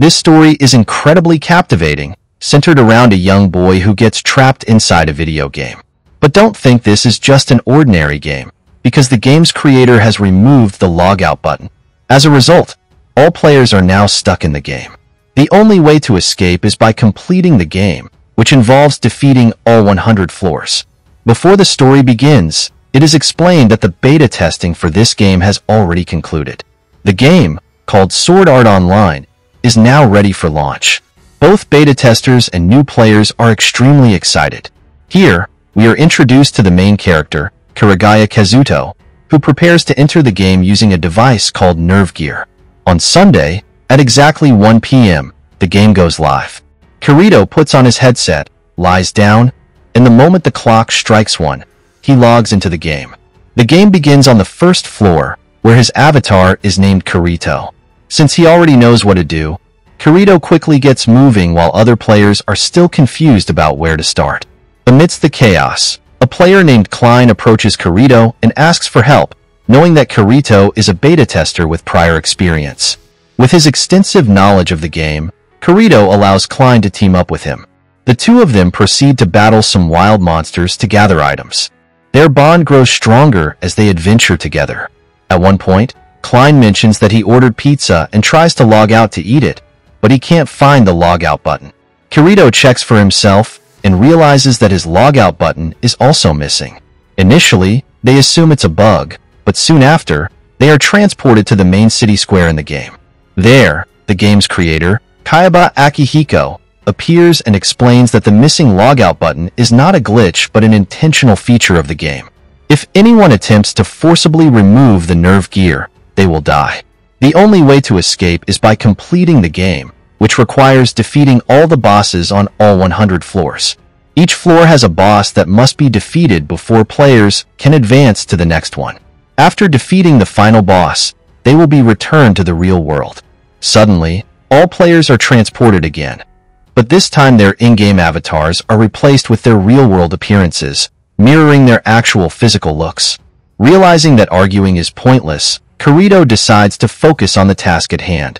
This story is incredibly captivating, centered around a young boy who gets trapped inside a video game. But don't think this is just an ordinary game, because the game's creator has removed the logout button. As a result, all players are now stuck in the game. The only way to escape is by completing the game, which involves defeating all 100 floors. Before the story begins, it is explained that the beta testing for this game has already concluded. The game, called Sword Art Online, is now ready for launch. Both beta testers and new players are extremely excited. Here, we are introduced to the main character, Kuragaya Kazuto, who prepares to enter the game using a device called Nerve Gear. On Sunday, at exactly 1 p.m., the game goes live. Kirito puts on his headset, lies down, and the moment the clock strikes 1, he logs into the game. The game begins on the first floor, where his avatar is named Kirito. Since he already knows what to do, Kirito quickly gets moving while other players are still confused about where to start. Amidst the chaos, a player named Klein approaches Kirito and asks for help, knowing that Kirito is a beta tester with prior experience. With his extensive knowledge of the game, Kirito allows Klein to team up with him. The two of them proceed to battle some wild monsters to gather items. Their bond grows stronger as they adventure together. At one point, Klein mentions that he ordered pizza and tries to log out to eat it, but he can't find the logout button. Kirito checks for himself and realizes that his logout button is also missing. Initially, they assume it's a bug, but soon after, they are transported to the main city square in the game. There, the game's creator, Kayaba Akihiko, appears and explains that the missing logout button is not a glitch but an intentional feature of the game. If anyone attempts to forcibly remove the nerve gear, they will die. The only way to escape is by completing the game, which requires defeating all the bosses on all 100 floors. Each floor has a boss that must be defeated before players can advance to the next one. After defeating the final boss, they will be returned to the real world. Suddenly, all players are transported again, but this time their in-game avatars are replaced with their real-world appearances, mirroring their actual physical looks. Realizing that arguing is pointless, Kirito decides to focus on the task at hand,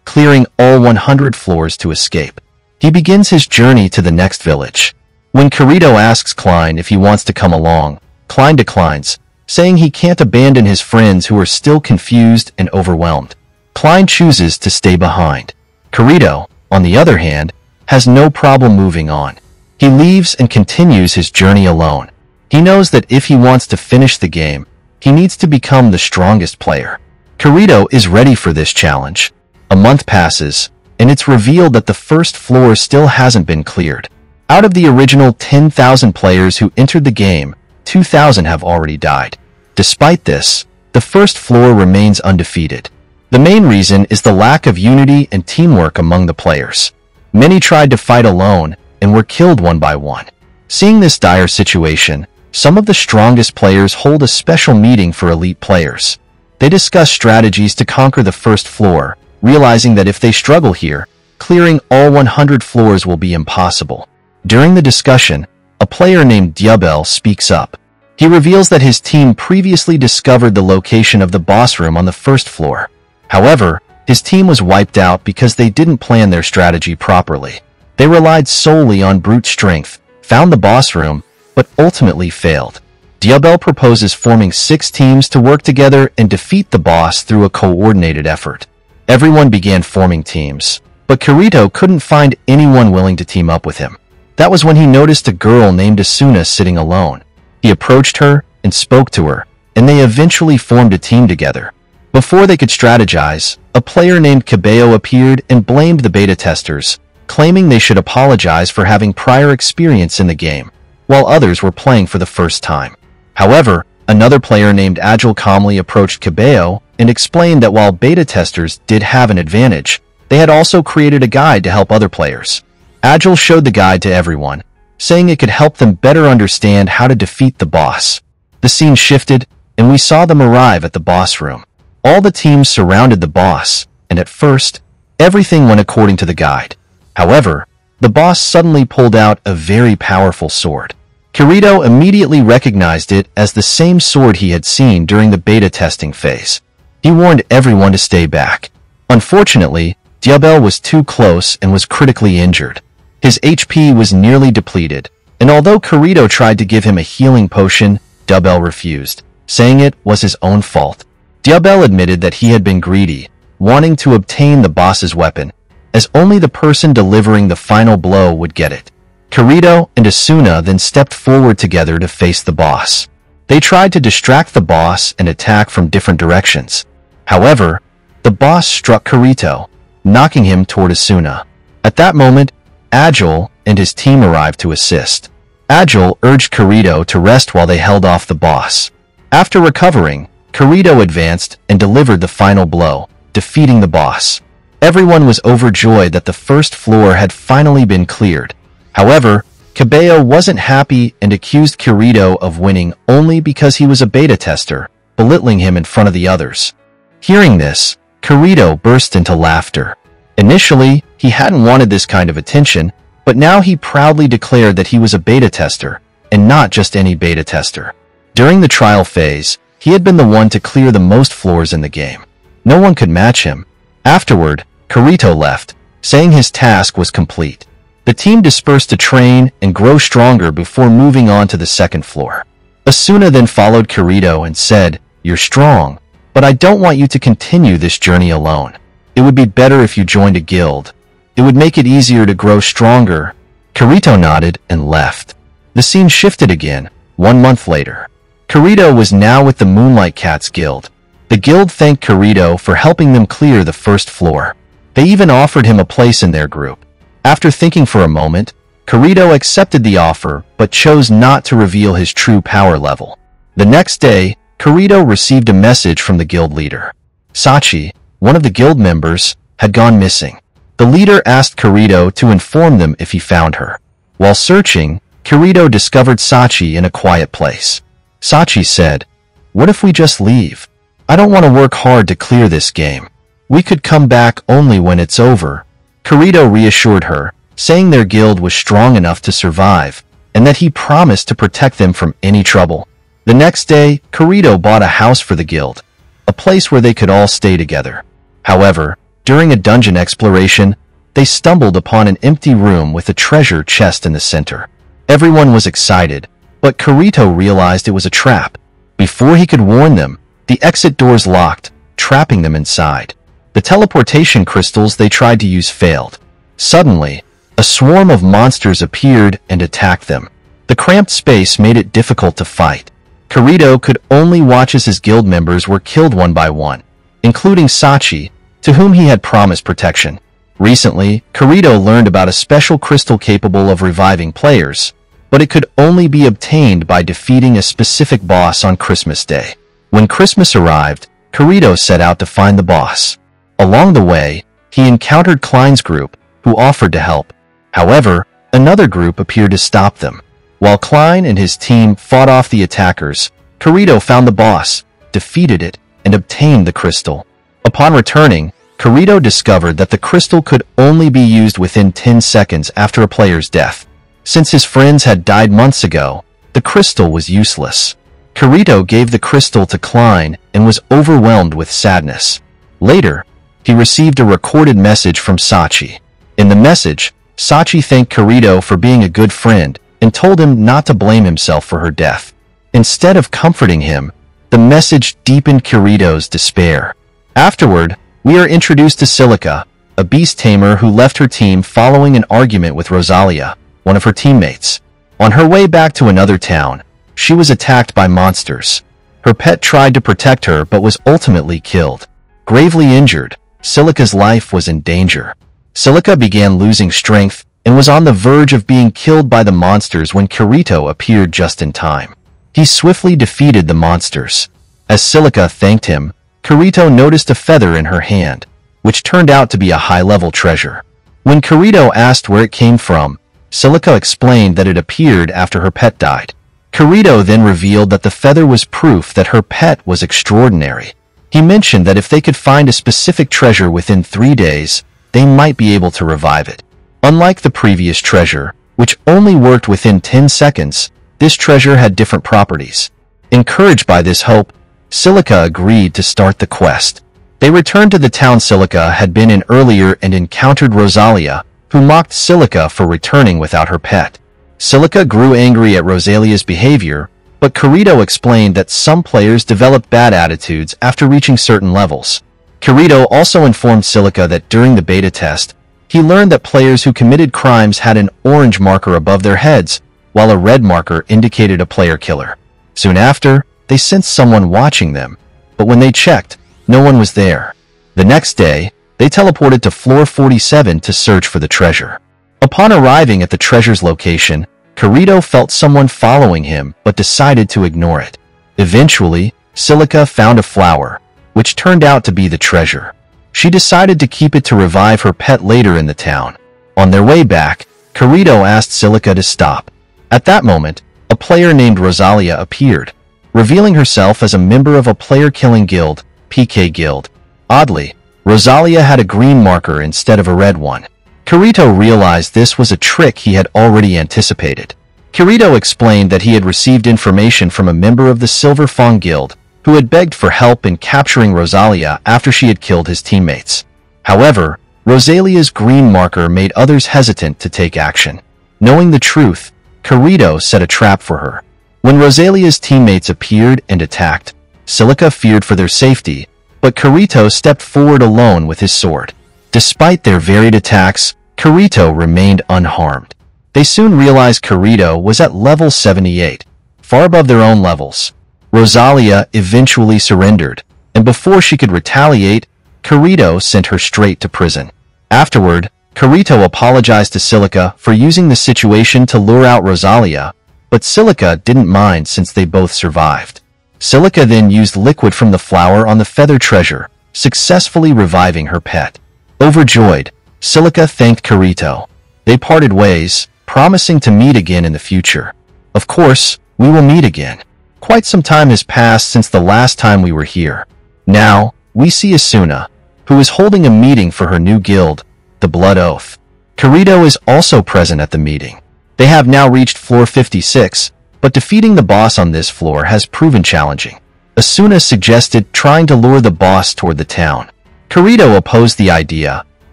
clearing all 100 floors to escape. He begins his journey to the next village. When Kirito asks Klein if he wants to come along, Klein declines, saying he can't abandon his friends who are still confused and overwhelmed. Klein chooses to stay behind. Kirito, on the other hand, has no problem moving on. He leaves and continues his journey alone. He knows that if he wants to finish the game, he needs to become the strongest player. Kirito is ready for this challenge. A month passes, and it's revealed that the first floor still hasn't been cleared. Out of the original 10,000 players who entered the game, 2,000 have already died. Despite this, the first floor remains undefeated. The main reason is the lack of unity and teamwork among the players. Many tried to fight alone and were killed one by one. Seeing this dire situation, some of the strongest players hold a special meeting for elite players. They discuss strategies to conquer the first floor, realizing that if they struggle here, clearing all 100 floors will be impossible. During the discussion, a player named Diabel speaks up. He reveals that his team previously discovered the location of the boss room on the first floor. However, his team was wiped out because they didn't plan their strategy properly. They relied solely on brute strength, found the boss room, but ultimately failed. Diabel proposes forming 6 teams to work together and defeat the boss through a coordinated effort. Everyone began forming teams, but Kirito couldn't find anyone willing to team up with him. That was when he noticed a girl named Asuna sitting alone. He approached her and spoke to her, and they eventually formed a team together. Before they could strategize, a player named Cabello appeared and blamed the beta testers, claiming they should apologize for having prior experience in the game, while others were playing for the first time. However, another player named Agile calmly approached Cabello and explained that while beta testers did have an advantage, they had also created a guide to help other players. Agile showed the guide to everyone, saying it could help them better understand how to defeat the boss. The scene shifted, and we saw them arrive at the boss room. All the teams surrounded the boss, and at first, everything went according to the guide. However, the boss suddenly pulled out a very powerful sword. Kirito immediately recognized it as the same sword he had seen during the beta testing phase. He warned everyone to stay back. Unfortunately, Diabel was too close and was critically injured. His HP was nearly depleted, and although Kirito tried to give him a healing potion, Diabel refused, saying it was his own fault. Diabel admitted that he had been greedy, wanting to obtain the boss's weapon, as only the person delivering the final blow would get it. Kirito and Asuna then stepped forward together to face the boss. They tried to distract the boss and attack from different directions. However, the boss struck Kirito, knocking him toward Asuna. At that moment, Agile and his team arrived to assist. Agile urged Kirito to rest while they held off the boss. After recovering, Kirito advanced and delivered the final blow, defeating the boss. Everyone was overjoyed that the first floor had finally been cleared. However, Cabello wasn't happy and accused Kirito of winning only because he was a beta tester, belittling him in front of the others. Hearing this, Kirito burst into laughter. Initially, he hadn't wanted this kind of attention, but now he proudly declared that he was a beta tester, and not just any beta tester. During the trial phase, he had been the one to clear the most floors in the game. No one could match him. Afterward, Kirito left, saying his task was complete. The team dispersed to train and grow stronger before moving on to the second floor. Asuna then followed Kirito and said, "You're strong, but I don't want you to continue this journey alone. It would be better if you joined a guild. It would make it easier to grow stronger." Kirito nodded and left. The scene shifted again, 1 month later. Kirito was now with the Moonlight Cats Guild. The guild thanked Kirito for helping them clear the first floor. They even offered him a place in their group. After thinking for a moment, Kirito accepted the offer but chose not to reveal his true power level. The next day, Kirito received a message from the guild leader. Sachi, one of the guild members, had gone missing. The leader asked Kirito to inform them if he found her. While searching, Kirito discovered Sachi in a quiet place. Sachi said, "What if we just leave? I don't want to work hard to clear this game. We could come back only when it's over." Kirito reassured her, saying their guild was strong enough to survive, and that he promised to protect them from any trouble. The next day, Kirito bought a house for the guild, a place where they could all stay together. However, during a dungeon exploration, they stumbled upon an empty room with a treasure chest in the center. Everyone was excited, but Kirito realized it was a trap. Before he could warn them, the exit doors locked, trapping them inside. The teleportation crystals they tried to use failed. Suddenly, a swarm of monsters appeared and attacked them. The cramped space made it difficult to fight. Kirito could only watch as his guild members were killed one by one, including Sachi, to whom he had promised protection. Recently, Kirito learned about a special crystal capable of reviving players, but it could only be obtained by defeating a specific boss on Christmas Day. When Christmas arrived, Kirito set out to find the boss. Along the way, he encountered Klein's group, who offered to help. However, another group appeared to stop them. While Klein and his team fought off the attackers, Kirito found the boss, defeated it, and obtained the crystal. Upon returning, Kirito discovered that the crystal could only be used within 10 seconds after a player's death. Since his friends had died months ago, the crystal was useless. Kirito gave the crystal to Klein and was overwhelmed with sadness. Later, he received a recorded message from Sachi. In the message, Sachi thanked Kirito for being a good friend and told him not to blame himself for her death. Instead of comforting him, the message deepened Kirito's despair. Afterward, we are introduced to Silica, a beast tamer who left her team following an argument with Rosalia, one of her teammates. On her way back to another town, she was attacked by monsters. Her pet tried to protect her but was ultimately killed. Gravely injured, Silica's life was in danger. Silica began losing strength and was on the verge of being killed by the monsters when Kirito appeared just in time. He swiftly defeated the monsters. As Silica thanked him, Kirito noticed a feather in her hand, which turned out to be a high-level treasure. When Kirito asked where it came from, Silica explained that it appeared after her pet died. Kirito then revealed that the feather was proof that her pet was extraordinary. He mentioned that if they could find a specific treasure within 3 days, they might be able to revive it. Unlike the previous treasure, which only worked within 10 seconds, this treasure had different properties. Encouraged by this hope, Silica agreed to start the quest. They returned to the town Silica had been in earlier and encountered Rosalia, who mocked Silica for returning without her pet. Silica grew angry at Rosalia's behavior, but Kirito explained that some players develop bad attitudes after reaching certain levels. Kirito also informed Silica that during the beta test, he learned that players who committed crimes had an orange marker above their heads, while a red marker indicated a player killer. Soon after, they sensed someone watching them, but when they checked, no one was there. The next day, they teleported to floor 47 to search for the treasure. Upon arriving at the treasure's location, Kirito felt someone following him but decided to ignore it. Eventually, Silica found a flower, which turned out to be the treasure. She decided to keep it to revive her pet later in the town. On their way back, Kirito asked Silica to stop. At that moment, a player named Rosalia appeared, revealing herself as a member of a player-killing guild, PK Guild. Oddly, Rosalia had a green marker instead of a red one. Kirito realized this was a trick he had already anticipated. Kirito explained that he had received information from a member of the Silver Fang Guild, who had begged for help in capturing Rosalia after she had killed his teammates. However, Rosalia's green marker made others hesitant to take action. Knowing the truth, Kirito set a trap for her. When Rosalia's teammates appeared and attacked, Silica feared for their safety, but Kirito stepped forward alone with his sword. Despite their varied attacks, Kirito remained unharmed. They soon realized Kirito was at level 78, far above their own levels. Rosalia eventually surrendered, and before she could retaliate, Kirito sent her straight to prison. Afterward, Kirito apologized to Silica for using the situation to lure out Rosalia, but Silica didn't mind since they both survived. Silica then used liquid from the flower on the feather treasure, successfully reviving her pet. Overjoyed, Silica thanked Kirito. They parted ways, promising to meet again in the future. Of course, we will meet again. Quite some time has passed since the last time we were here. Now, we see Asuna, who is holding a meeting for her new guild, the Blood Oath. Kirito is also present at the meeting. They have now reached floor 56, but defeating the boss on this floor has proven challenging. Asuna suggested trying to lure the boss toward the town. Kirito opposed the idea,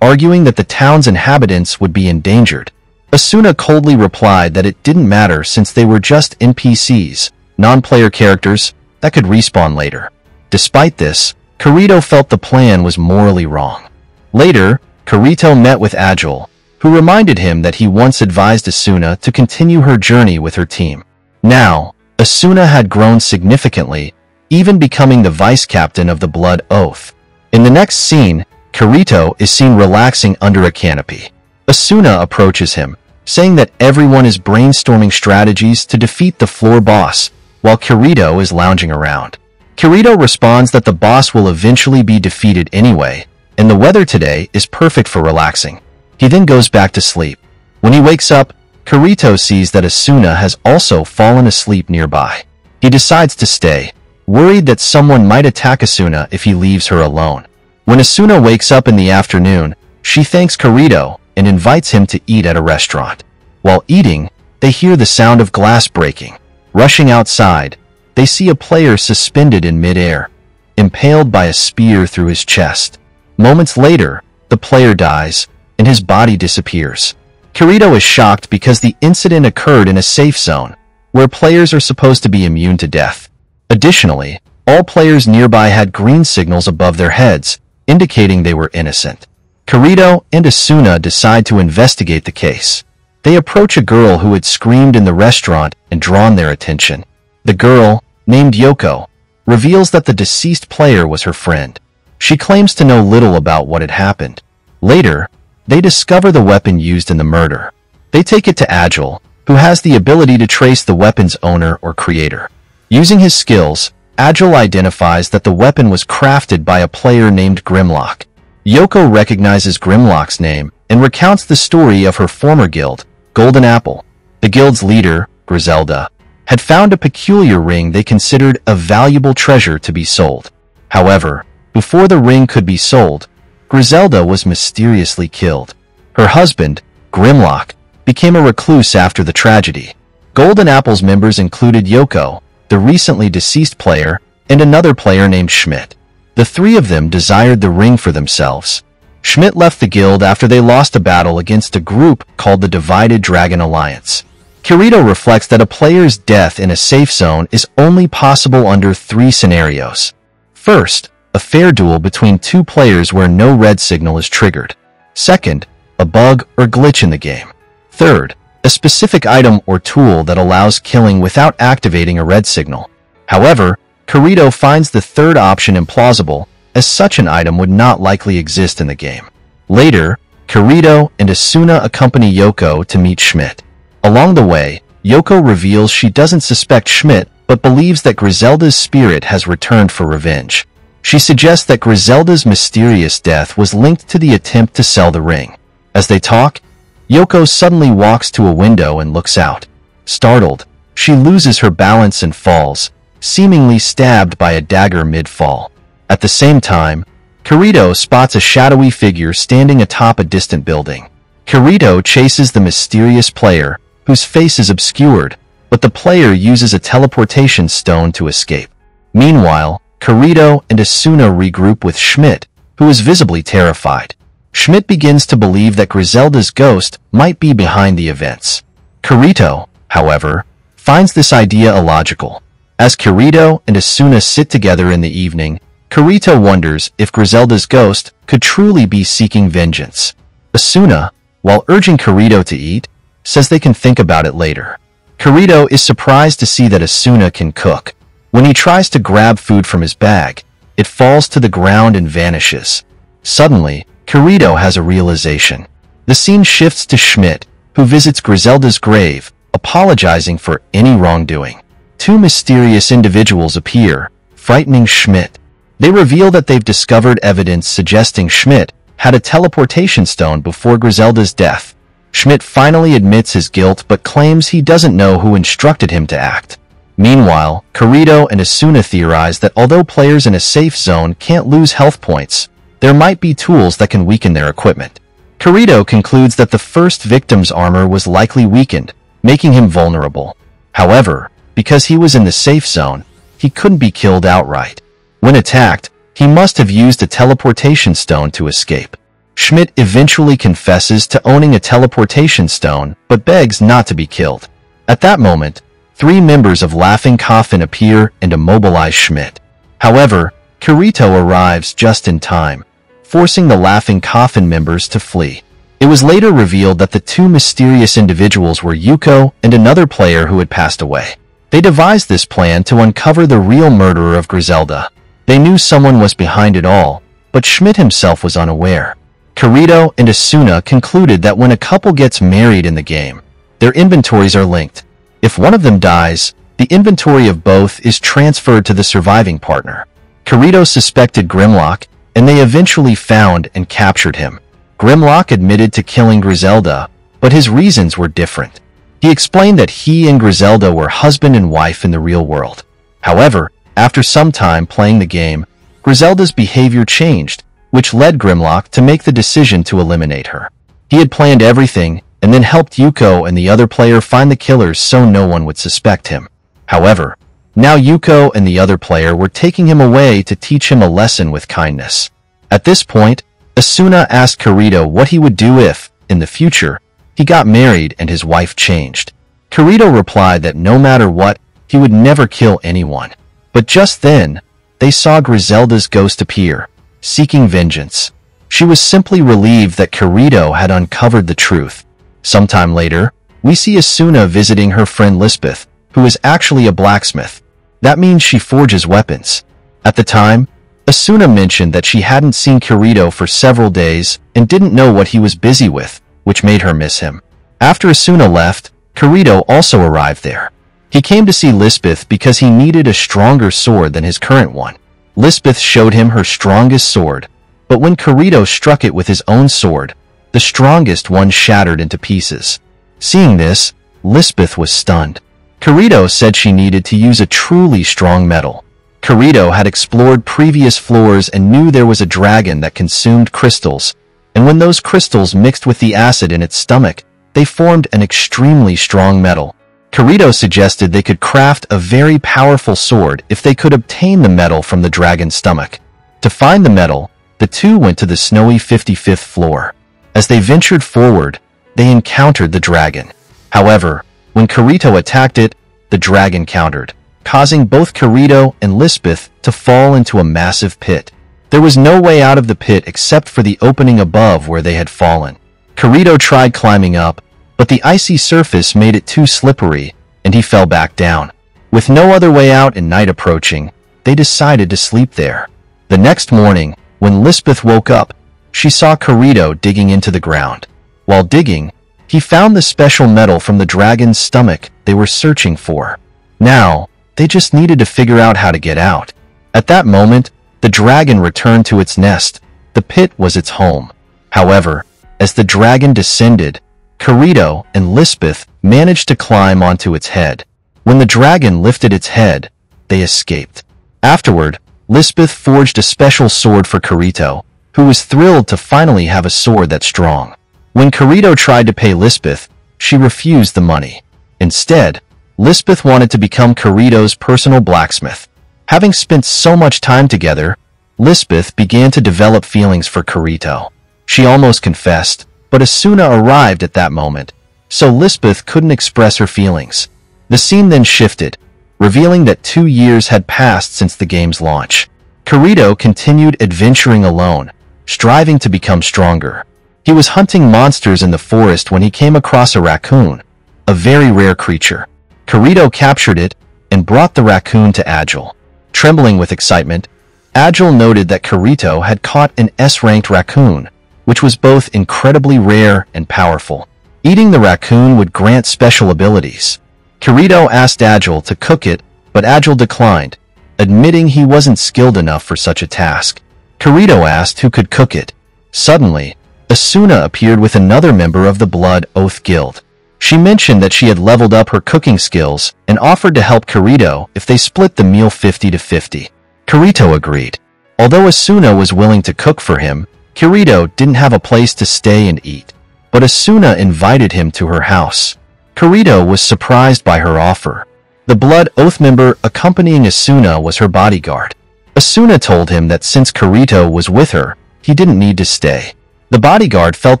arguing that the town's inhabitants would be endangered. Asuna coldly replied that it didn't matter since they were just NPCs, non-player characters, that could respawn later. Despite this, Kirito felt the plan was morally wrong. Later, Kirito met with Agile, who reminded him that he once advised Asuna to continue her journey with her team. Now, Asuna had grown significantly, even becoming the vice captain of the Blood Oath. In the next scene, Kirito is seen relaxing under a canopy. Asuna approaches him, saying that everyone is brainstorming strategies to defeat the floor boss, while Kirito is lounging around. Kirito responds that the boss will eventually be defeated anyway, and the weather today is perfect for relaxing. He then goes back to sleep. When he wakes up, Kirito sees that Asuna has also fallen asleep nearby. He decides to stay, worried that someone might attack Asuna if he leaves her alone. When Asuna wakes up in the afternoon, she thanks Kirito and invites him to eat at a restaurant. While eating, they hear the sound of glass breaking. Rushing outside, they see a player suspended in midair, impaled by a spear through his chest. Moments later, the player dies, and his body disappears. Kirito is shocked because the incident occurred in a safe zone, where players are supposed to be immune to death. Additionally, all players nearby had green signals above their heads, indicating they were innocent. Kirito and Asuna decide to investigate the case. They approach a girl who had screamed in the restaurant and drawn their attention. The girl, named Yoko, reveals that the deceased player was her friend. She claims to know little about what had happened. Later, they discover the weapon used in the murder. They take it to Agile, who has the ability to trace the weapon's owner or creator. Using his skills, Agile identifies that the weapon was crafted by a player named Grimlock. Yoko recognizes Grimlock's name and recounts the story of her former guild, Golden Apple. The guild's leader, Griselda, had found a peculiar ring they considered a valuable treasure to be sold. However, before the ring could be sold, Griselda was mysteriously killed. Her husband, Grimlock, became a recluse after the tragedy. Golden Apple's members included Yoko, the recently deceased player, and another player named Schmidt. The three of them desired the ring for themselves. Schmidt left the guild after they lost a battle against a group called the Divided Dragon Alliance. Kirito reflects that a player's death in a safe zone is only possible under three scenarios. First, a fair duel between two players where no red signal is triggered. Second, a bug or glitch in the game. Third, a specific item or tool that allows killing without activating a red signal. However, Kirito finds the third option implausible, as such an item would not likely exist in the game. Later, Kirito and Asuna accompany Yoko to meet Schmidt. Along the way, Yoko reveals she doesn't suspect Schmidt, but believes that Griselda's spirit has returned for revenge. She suggests that Griselda's mysterious death was linked to the attempt to sell the ring. As they talk, Yoko suddenly walks to a window and looks out. Startled, she loses her balance and falls, seemingly stabbed by a dagger mid-fall. At the same time, Kirito spots a shadowy figure standing atop a distant building. Kirito chases the mysterious player, whose face is obscured, but the player uses a teleportation stone to escape. Meanwhile, Kirito and Asuna regroup with Schmidt, who is visibly terrified. Schmidt begins to believe that Griselda's ghost might be behind the events. Kirito, however, finds this idea illogical. As Kirito and Asuna sit together in the evening, Kirito wonders if Griselda's ghost could truly be seeking vengeance. Asuna, while urging Kirito to eat, says they can think about it later. Kirito is surprised to see that Asuna can cook. When he tries to grab food from his bag, it falls to the ground and vanishes. Suddenly, Kirito has a realization. The scene shifts to Schmidt, who visits Griselda's grave, apologizing for any wrongdoing. Two mysterious individuals appear, frightening Schmidt. They reveal that they've discovered evidence suggesting Schmidt had a teleportation stone before Griselda's death. Schmidt finally admits his guilt but claims he doesn't know who instructed him to act. Meanwhile, Kirito and Asuna theorize that although players in a safe zone can't lose health points, there might be tools that can weaken their equipment. Kirito concludes that the first victim's armor was likely weakened, making him vulnerable. However, because he was in the safe zone, he couldn't be killed outright. When attacked, he must have used a teleportation stone to escape. Schmidt eventually confesses to owning a teleportation stone, but begs not to be killed. At that moment, three members of Laughing Coffin appear and immobilize Schmidt. However, Kirito arrives just in time, forcing the Laughing Coffin members to flee. It was later revealed that the two mysterious individuals were Yuko and another player who had passed away. They devised this plan to uncover the real murderer of Griselda. They knew someone was behind it all, but Schmidt himself was unaware. Kirito and Asuna concluded that when a couple gets married in the game, their inventories are linked. If one of them dies, the inventory of both is transferred to the surviving partner. Kirito suspected Grimlock, and they eventually found and captured him. Grimlock admitted to killing Griselda, but his reasons were different. He explained that he and Griselda were husband and wife in the real world. However, after some time playing the game, Griselda's behavior changed, which led Grimlock to make the decision to eliminate her. He had planned everything and then helped Yuko and the other player find the killers so no one would suspect him. However, now Yuko and the other player were taking him away to teach him a lesson with kindness. At this point, Asuna asked Kirito what he would do if, in the future, he got married and his wife changed. Kirito replied that no matter what, he would never kill anyone. But just then, they saw Griselda's ghost appear, seeking vengeance. She was simply relieved that Kirito had uncovered the truth. Sometime later, we see Asuna visiting her friend Lisbeth, who is actually a blacksmith. That means she forges weapons. At the time, Asuna mentioned that she hadn't seen Kirito for several days and didn't know what he was busy with, which made her miss him. After Asuna left, Kirito also arrived there. He came to see Lisbeth because he needed a stronger sword than his current one. Lisbeth showed him her strongest sword, but when Kirito struck it with his own sword, the strongest one shattered into pieces. Seeing this, Lisbeth was stunned. Kirito said she needed to use a truly strong metal. Kirito had explored previous floors and knew there was a dragon that consumed crystals, and when those crystals mixed with the acid in its stomach, they formed an extremely strong metal. Kirito suggested they could craft a very powerful sword if they could obtain the metal from the dragon's stomach. To find the medal, the two went to the snowy 55th floor. As they ventured forward, they encountered the dragon. However, when Kirito attacked it, the dragon countered, causing both Kirito and Lisbeth to fall into a massive pit. There was no way out of the pit except for the opening above where they had fallen. Kirito tried climbing up, but the icy surface made it too slippery, and he fell back down. With no other way out and night approaching, they decided to sleep there. The next morning, when Lisbeth woke up, she saw Kirito digging into the ground. While digging, he found the special metal from the dragon's stomach they were searching for. Now, they just needed to figure out how to get out. At that moment, the dragon returned to its nest. The pit was its home. However, as the dragon descended, Kirito and Lisbeth managed to climb onto its head. When the dragon lifted its head, they escaped. Afterward, Lisbeth forged a special sword for Kirito, who was thrilled to finally have a sword that's strong. When Kirito tried to pay Lisbeth, she refused the money. Instead, Lisbeth wanted to become Kirito's personal blacksmith. Having spent so much time together, Lisbeth began to develop feelings for Kirito. She almost confessed, but Asuna arrived at that moment, so Lisbeth couldn't express her feelings. The scene then shifted, revealing that 2 years had passed since the game's launch. Kirito continued adventuring alone, striving to become stronger. He was hunting monsters in the forest when he came across a raccoon, a very rare creature. Kirito captured it and brought the raccoon to Agile. Trembling with excitement, Agile noted that Kirito had caught an S-ranked raccoon, which was both incredibly rare and powerful. Eating the raccoon would grant special abilities. Kirito asked Agile to cook it, but Agile declined, admitting he wasn't skilled enough for such a task. Kirito asked who could cook it. Suddenly, Asuna appeared with another member of the Blood Oath Guild. She mentioned that she had leveled up her cooking skills and offered to help Kirito if they split the meal 50-50. Kirito agreed. Although Asuna was willing to cook for him, Kirito didn't have a place to stay and eat. But Asuna invited him to her house. Kirito was surprised by her offer. The Blood Oath member accompanying Asuna was her bodyguard. Asuna told him that since Kirito was with her, he didn't need to stay. The bodyguard felt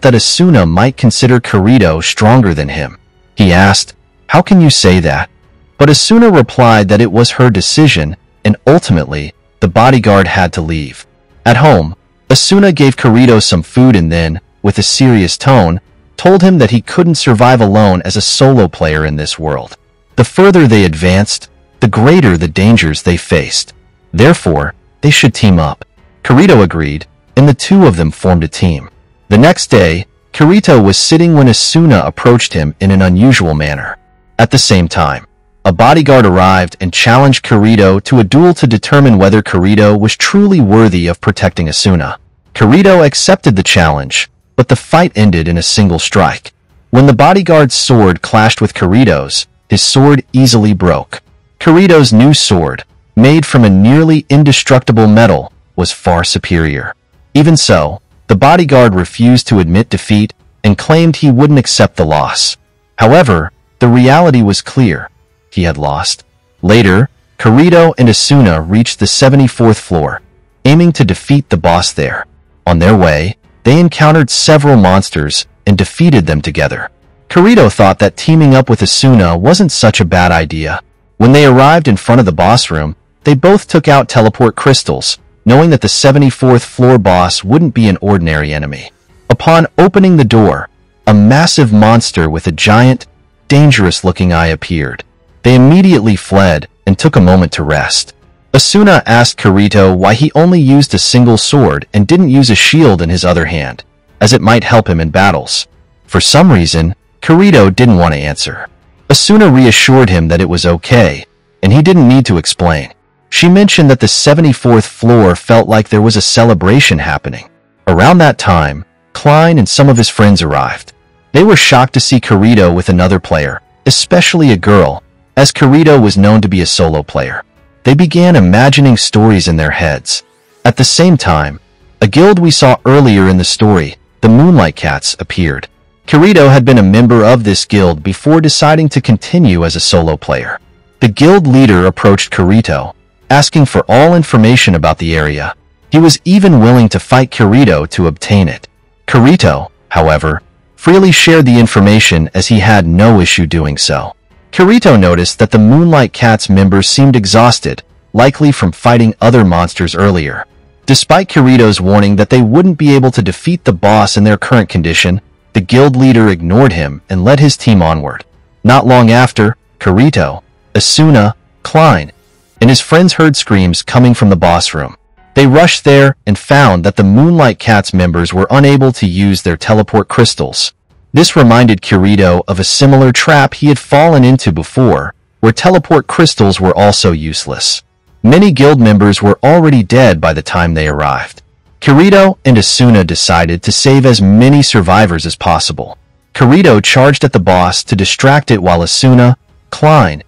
that Asuna might consider Kirito stronger than him. He asked, "How can you say that?" But Asuna replied that it was her decision, and ultimately, the bodyguard had to leave. At home, Asuna gave Kirito some food and then, with a serious tone, told him that he couldn't survive alone as a solo player in this world. The further they advanced, the greater the dangers they faced. Therefore, they should team up. Kirito agreed, and the two of them formed a team. The next day, Kirito was sitting when Asuna approached him in an unusual manner. At the same time, a bodyguard arrived and challenged Kirito to a duel to determine whether Kirito was truly worthy of protecting Asuna. Kirito accepted the challenge, but the fight ended in a single strike. When the bodyguard's sword clashed with Kirito's, his sword easily broke. Kirito's new sword, made from a nearly indestructible metal, was far superior. Even so, the bodyguard refused to admit defeat and claimed he wouldn't accept the loss. However, the reality was clear. He had lost. Later, Kirito and Asuna reached the 74th floor, aiming to defeat the boss there. On their way, they encountered several monsters and defeated them together. Kirito thought that teaming up with Asuna wasn't such a bad idea. When they arrived in front of the boss room, they both took out teleport crystals, knowing that the 74th floor boss wouldn't be an ordinary enemy. Upon opening the door, a massive monster with a giant, dangerous-looking eye appeared. They immediately fled and took a moment to rest. Asuna asked Kirito why he only used a single sword and didn't use a shield in his other hand, as it might help him in battles. For some reason, Kirito didn't want to answer. Asuna reassured him that it was okay, and he didn't need to explain. She mentioned that the 74th floor felt like there was a celebration happening. Around that time, Klein and some of his friends arrived. They were shocked to see Kirito with another player, especially a girl, as Kirito was known to be a solo player. They began imagining stories in their heads. At the same time, a guild we saw earlier in the story, the Moonlight Cats, appeared. Kirito had been a member of this guild before deciding to continue as a solo player. The guild leader approached Kirito, asking for all information about the area. He He was even willing to fight Kirito to obtain it. Kirito, however, freely shared the information as he had no issue doing so. Kirito noticed that the Moonlight Cats members seemed exhausted, likely from fighting other monsters earlier. Despite Kirito's warning that they wouldn't be able to defeat the boss in their current condition, the guild leader ignored him and led his team onward. Not long after, Kirito, Asuna, Klein, and his friends heard screams coming from the boss room. They rushed there and found that the Moonlight Cats members were unable to use their teleport crystals. This reminded Kirito of a similar trap he had fallen into before, where teleport crystals were also useless. Many guild members were already dead by the time they arrived. Kirito and Asuna decided to save as many survivors as possible. Kirito charged at the boss to distract it while Asuna, Klein,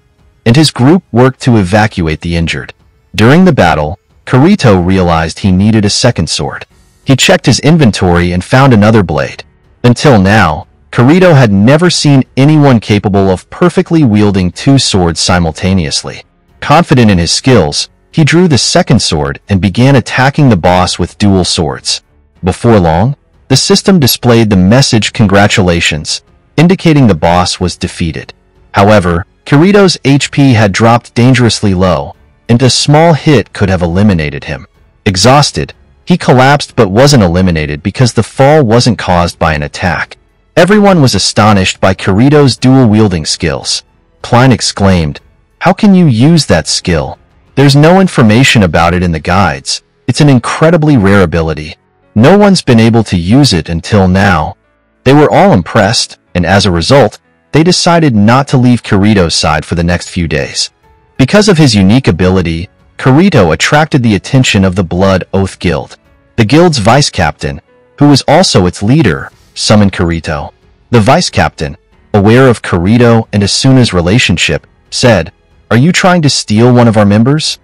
and his group worked to evacuate the injured. During the battle, Kirito realized he needed a second sword. He checked his inventory and found another blade. Until now, Kirito had never seen anyone capable of perfectly wielding two swords simultaneously. Confident in his skills, he drew the second sword and began attacking the boss with dual swords. Before long, the system displayed the message "Congratulations," indicating the boss was defeated. However, Kirito's HP had dropped dangerously low, and a small hit could have eliminated him. Exhausted, he collapsed but wasn't eliminated because the fall wasn't caused by an attack. Everyone was astonished by Kirito's dual-wielding skills. Klein exclaimed, "How can you use that skill? There's no information about it in the guides. It's an incredibly rare ability. No one's been able to use it until now." They were all impressed, and as a result, they decided not to leave Kirito's side for the next few days. Because of his unique ability, Kirito attracted the attention of the Blood Oath Guild. The guild's vice-captain, who was also its leader, summoned Kirito. The vice-captain, aware of Kirito and Asuna's relationship, said, "Are you trying to steal one of our members?"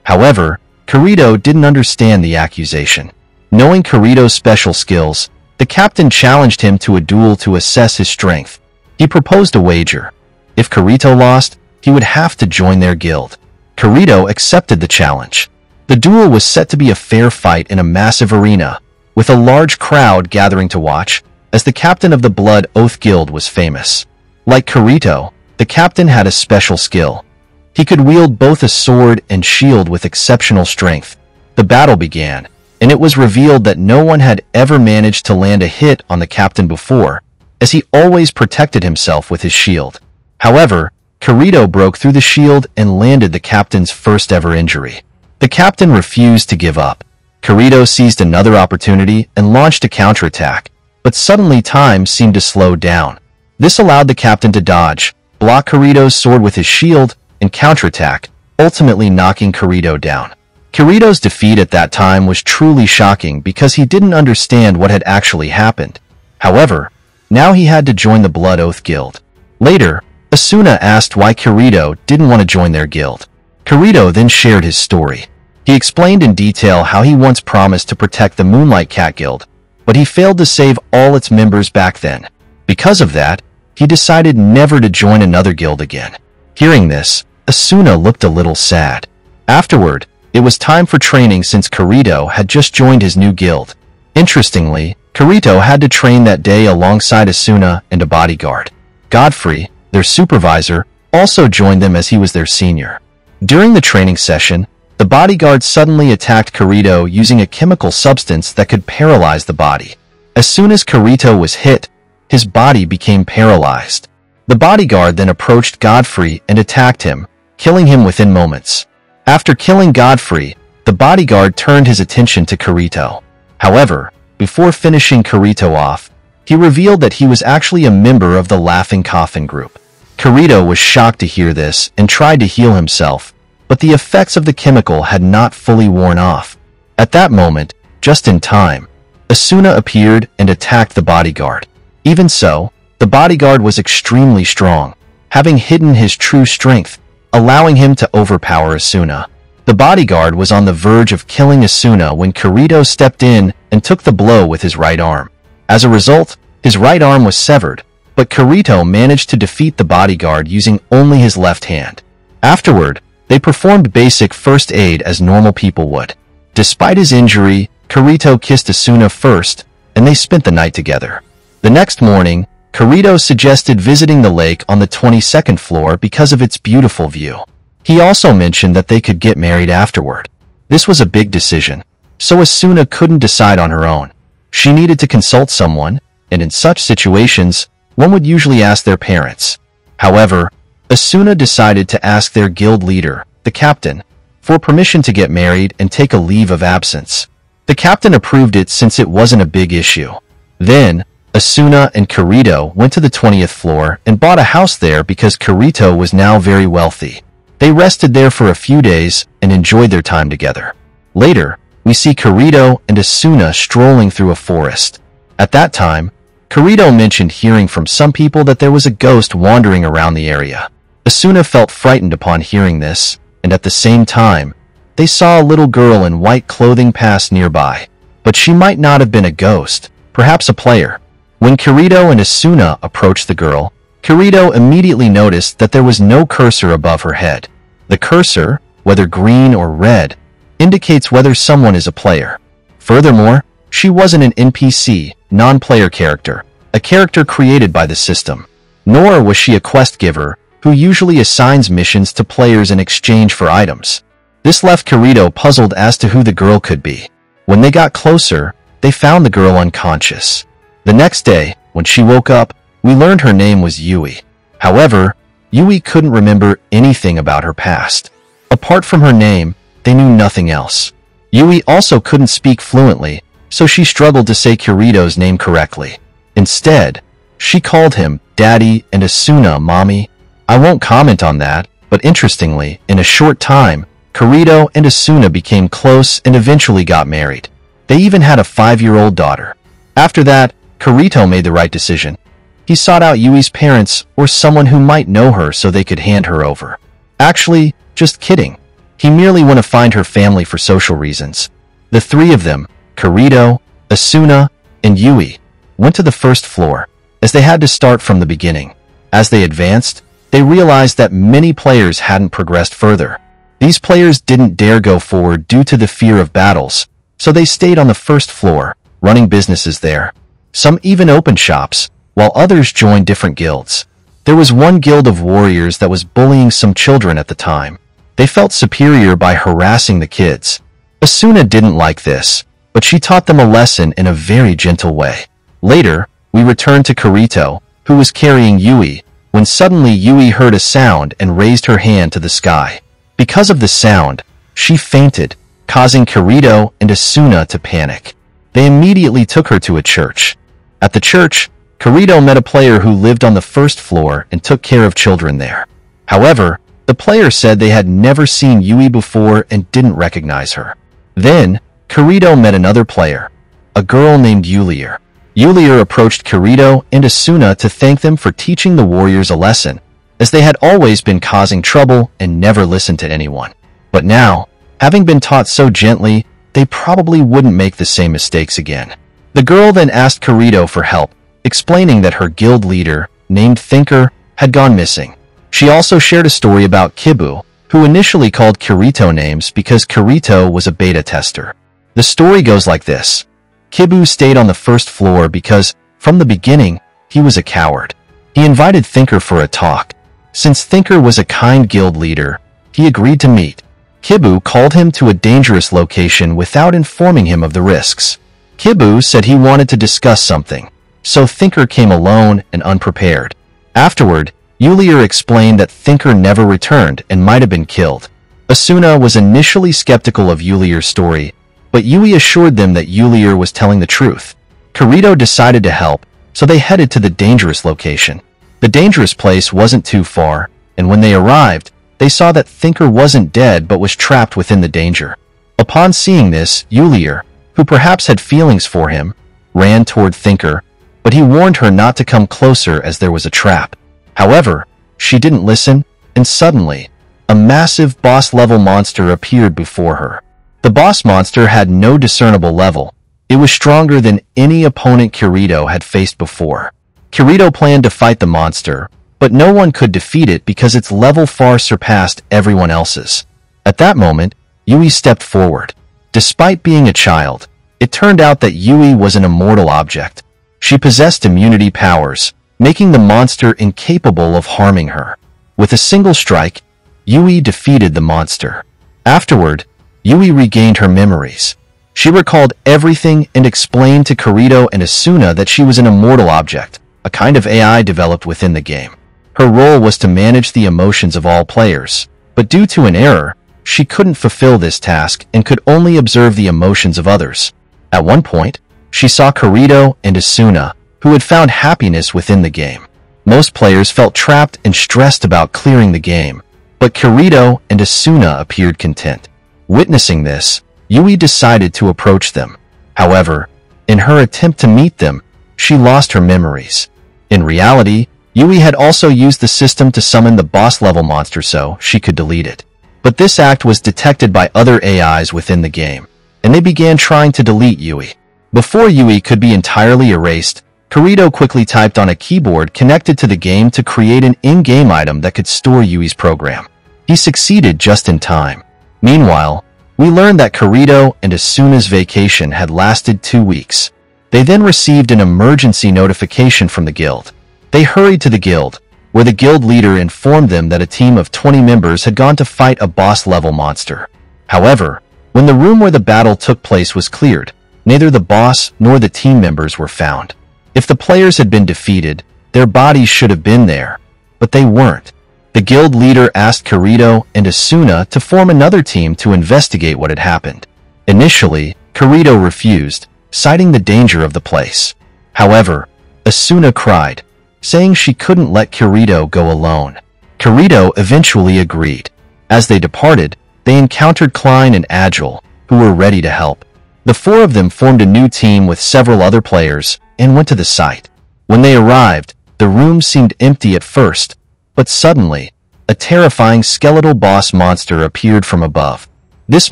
However, Kirito didn't understand the accusation. Knowing Kirito's special skills, the captain challenged him to a duel to assess his strength. He proposed a wager. If Kirito lost, he would have to join their guild. Kirito accepted the challenge. The duel was set to be a fair fight in a massive arena, with a large crowd gathering to watch, as the captain of the Blood Oath Guild was famous. Like Kirito, the captain had a special skill. He could wield both a sword and shield with exceptional strength. The battle began, and it was revealed that no one had ever managed to land a hit on the captain before, as he always protected himself with his shield. However, Kirito broke through the shield and landed the captain's first ever injury. The captain refused to give up. Kirito seized another opportunity and launched a counterattack, but suddenly time seemed to slow down. This allowed the captain to dodge, block Kirito's sword with his shield, and counterattack, ultimately knocking Kirito down. Kirito's defeat at that time was truly shocking because he didn't understand what had actually happened. However, now he had to join the Blood Oath Guild. Later, Asuna asked why Kirito didn't want to join their guild. Kirito then shared his story. He explained in detail how he once promised to protect the Moonlight Cat Guild, but he failed to save all its members back then. Because of that, he decided never to join another guild again. Hearing this, Asuna looked a little sad. Afterward, it was time for training since Kirito had just joined his new guild. Interestingly, Kirito had to train that day alongside Asuna and a bodyguard. Godfrey, their supervisor, also joined them as he was their senior. During the training session, the bodyguard suddenly attacked Kirito using a chemical substance that could paralyze the body. As soon as Kirito was hit, his body became paralyzed. The bodyguard then approached Godfrey and attacked him, killing him within moments. After killing Godfrey, the bodyguard turned his attention to Kirito. However, before finishing Kirito off, he revealed that he was actually a member of the Laughing Coffin group. Kirito was shocked to hear this and tried to heal himself, but the effects of the chemical had not fully worn off. At that moment, just in time, Asuna appeared and attacked the bodyguard. Even so, the bodyguard was extremely strong, having hidden his true strength, allowing him to overpower Asuna. The bodyguard was on the verge of killing Asuna when Kirito stepped in and took the blow with his right arm. As a result, his right arm was severed, but Kirito managed to defeat the bodyguard using only his left hand. Afterward, they performed basic first aid as normal people would. Despite his injury, Kirito kissed Asuna first, and they spent the night together. The next morning, Kirito suggested visiting the lake on the 22nd floor because of its beautiful view. He also mentioned that they could get married afterward. This was a big decision, so Asuna couldn't decide on her own. She needed to consult someone, and in such situations, one would usually ask their parents. However, Asuna decided to ask their guild leader, the captain, for permission to get married and take a leave of absence. The captain approved it since it wasn't a big issue. Then, Asuna and Kirito went to the 20th floor and bought a house there because Kirito was now very wealthy. They rested there for a few days and enjoyed their time together. Later, we see Kirito and Asuna strolling through a forest. At that time, Kirito mentioned hearing from some people that there was a ghost wandering around the area. Asuna felt frightened upon hearing this, and at the same time, they saw a little girl in white clothing pass nearby. But she might not have been a ghost, perhaps a player. When Kirito and Asuna approached the girl, Kirito immediately noticed that there was no cursor above her head. The cursor, whether green or red, indicates whether someone is a player. Furthermore, she wasn't an NPC, non-player character, a character created by the system. Nor was she a quest giver, who usually assigns missions to players in exchange for items. This left Kirito puzzled as to who the girl could be. When they got closer, they found the girl unconscious. The next day, when she woke up, we learned her name was Yui. However, Yui couldn't remember anything about her past. Apart from her name, they knew nothing else. Yui also couldn't speak fluently, so she struggled to say Kirito's name correctly. Instead, she called him Daddy and Asuna Mommy. I won't comment on that, but interestingly, in a short time, Kirito and Asuna became close and eventually got married. They even had a 5-year-old daughter. After that, Kirito made the right decision. He sought out Yui's parents or someone who might know her so they could hand her over. Actually, just kidding. He merely wanted to find her family for social reasons. The three of them, Kirito, Asuna, and Yui, went to the first floor, as they had to start from the beginning. As they advanced, they realized that many players hadn't progressed further. These players didn't dare go forward due to the fear of battles, so they stayed on the first floor, running businesses there. Some even opened shops, while others joined different guilds. There was one guild of warriors that was bullying some children at the time. They felt superior by harassing the kids. Asuna didn't like this, but she taught them a lesson in a very gentle way. Later, we returned to Kirito, who was carrying Yui, when suddenly Yui heard a sound and raised her hand to the sky. Because of the sound, she fainted, causing Kirito and Asuna to panic. They immediately took her to a church. At the church, Kirito met a player who lived on the first floor and took care of children there. However, the player said they had never seen Yui before and didn't recognize her. Then, Kirito met another player, a girl named Yulier. Yulier approached Kirito and Asuna to thank them for teaching the warriors a lesson, as they had always been causing trouble and never listened to anyone. But now, having been taught so gently, they probably wouldn't make the same mistakes again. The girl then asked Kirito for help, explaining that her guild leader, named Thinker, had gone missing. She also shared a story about Kibu, who initially called Kirito names because Kirito was a beta tester. The story goes like this. Kibu stayed on the first floor because, from the beginning, he was a coward. He invited Thinker for a talk. Since Thinker was a kind guild leader, he agreed to meet. Kibu called him to a dangerous location without informing him of the risks. Kibu said he wanted to discuss something, so Thinker came alone and unprepared. Afterward, Yulier explained that Thinker never returned and might have been killed. Asuna was initially skeptical of Yulier's story, but Yui assured them that Yulier was telling the truth. Kirito decided to help, so they headed to the dangerous location. The dangerous place wasn't too far, and when they arrived, they saw that Thinker wasn't dead but was trapped within the danger. Upon seeing this, Yulier, who perhaps had feelings for him, ran toward Thinker, but he warned her not to come closer as there was a trap. However, she didn't listen, and suddenly, a massive boss-level monster appeared before her. The boss monster had no discernible level. It was stronger than any opponent Kirito had faced before. Kirito planned to fight the monster, but no one could defeat it because its level far surpassed everyone else's. At that moment, Yui stepped forward. Despite being a child, it turned out that Yui was an immortal object. She possessed immunity powers, making the monster incapable of harming her. With a single strike, Yui defeated the monster. Afterward, Yui regained her memories. She recalled everything and explained to Kirito and Asuna that she was an immortal object, a kind of AI developed within the game. Her role was to manage the emotions of all players, but due to an error, she couldn't fulfill this task and could only observe the emotions of others. At one point, she saw Kirito and Asuna, who had found happiness within the game. Most players felt trapped and stressed about clearing the game, but Kirito and Asuna appeared content. Witnessing this, Yui decided to approach them. However, in her attempt to meet them, she lost her memories. In reality, Yui had also used the system to summon the boss-level monster so she could delete it. But this act was detected by other AIs within the game, and they began trying to delete Yui. Before Yui could be entirely erased, Kirito quickly typed on a keyboard connected to the game to create an in-game item that could store Yui's program. He succeeded just in time. Meanwhile, we learned that Kirito and Asuna's vacation had lasted 2 weeks. They then received an emergency notification from the guild. They hurried to the guild, where the guild leader informed them that a team of 20 members had gone to fight a boss-level monster. However, when the room where the battle took place was cleared, neither the boss nor the team members were found. If the players had been defeated, their bodies should have been there, but they weren't. The guild leader asked Kirito and Asuna to form another team to investigate what had happened. Initially, Kirito refused, citing the danger of the place. However, Asuna cried, saying she couldn't let Kirito go alone. Kirito eventually agreed. As they departed, they encountered Klein and Agile, who were ready to help. The four of them formed a new team with several other players and went to the site. When they arrived, the room seemed empty at first, but suddenly, a terrifying skeletal boss monster appeared from above. This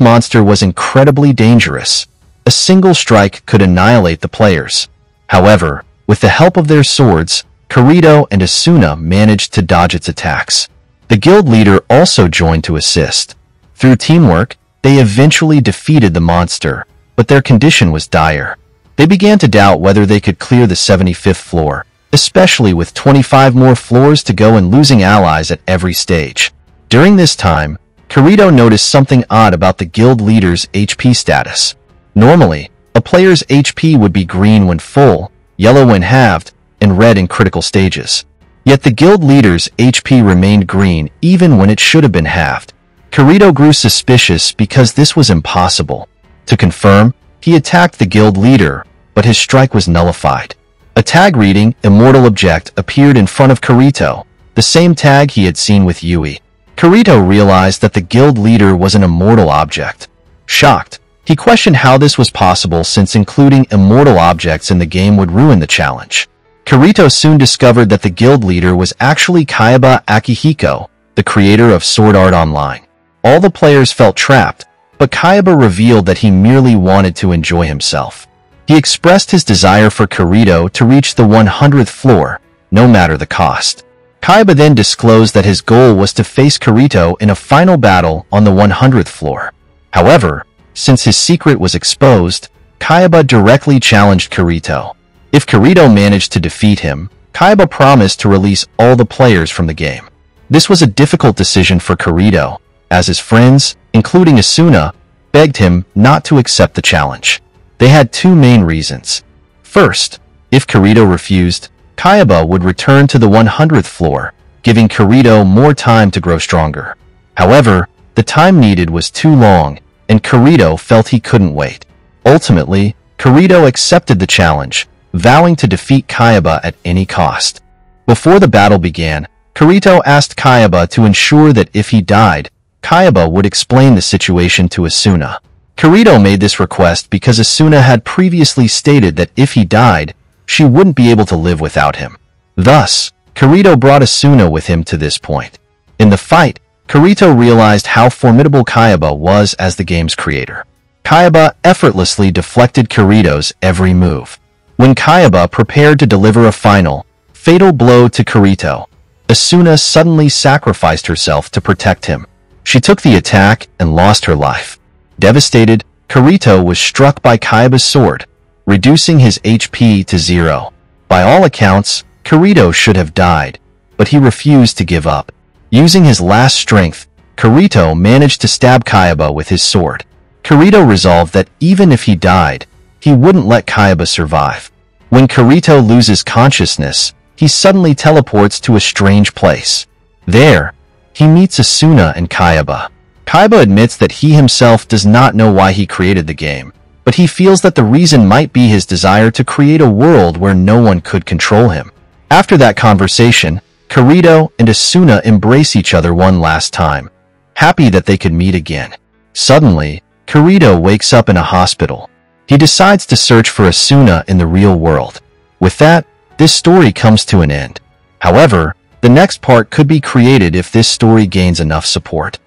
monster was incredibly dangerous. A single strike could annihilate the players. However, with the help of their swords, Kirito and Asuna managed to dodge its attacks. The guild leader also joined to assist. Through teamwork, they eventually defeated the monster, but their condition was dire. They began to doubt whether they could clear the 75th floor, especially with 25 more floors to go and losing allies at every stage. During this time, Kirito noticed something odd about the guild leader's HP status. Normally, a player's HP would be green when full, yellow when halved, and red in critical stages. Yet the guild leader's HP remained green even when it should have been halved. Kirito grew suspicious because this was impossible. To confirm, he attacked the guild leader, but his strike was nullified. A tag reading Immortal Object appeared in front of Kirito, the same tag he had seen with Yui. Kirito realized that the guild leader was an immortal object. Shocked, he questioned how this was possible since including immortal objects in the game would ruin the challenge. Kirito soon discovered that the guild leader was actually Kayaba Akihiko, the creator of Sword Art Online. All the players felt trapped, but Kayaba revealed that he merely wanted to enjoy himself. He expressed his desire for Kirito to reach the 100th floor, no matter the cost. Kayaba then disclosed that his goal was to face Kirito in a final battle on the 100th floor. However, since his secret was exposed, Kayaba directly challenged Kirito. If Kirito managed to defeat him, Kayaba promised to release all the players from the game. This was a difficult decision for Kirito, as his friends, including Asuna, begged him not to accept the challenge. They had two main reasons. First, if Kirito refused, Kayaba would return to the 100th floor, giving Kirito more time to grow stronger. However, the time needed was too long, and Kirito felt he couldn't wait. Ultimately, Kirito accepted the challenge, vowing to defeat Kayaba at any cost. Before the battle began, Kirito asked Kayaba to ensure that if he died, Kayaba would explain the situation to Asuna. Kirito made this request because Asuna had previously stated that if he died, she wouldn't be able to live without him. Thus, Kirito brought Asuna with him to this point. In the fight, Kirito realized how formidable Kayaba was as the game's creator. Kayaba effortlessly deflected Kirito's every move. When Kayaba prepared to deliver a final, fatal blow to Kirito, Asuna suddenly sacrificed herself to protect him. She took the attack and lost her life. Devastated, Kirito was struck by Kaiba's sword, reducing his HP to 0. By all accounts, Kirito should have died, but he refused to give up. Using his last strength, Kirito managed to stab Kaiba with his sword. Kirito resolved that even if he died, he wouldn't let Kaiba survive. When Kirito loses consciousness, he suddenly teleports to a strange place. There, he meets Asuna and Kaiba. Kaiba admits that he himself does not know why he created the game, but he feels that the reason might be his desire to create a world where no one could control him. After that conversation, Kirito and Asuna embrace each other one last time, happy that they could meet again. Suddenly, Kirito wakes up in a hospital. He decides to search for Asuna in the real world. With that, this story comes to an end. However, the next part could be created if this story gains enough support.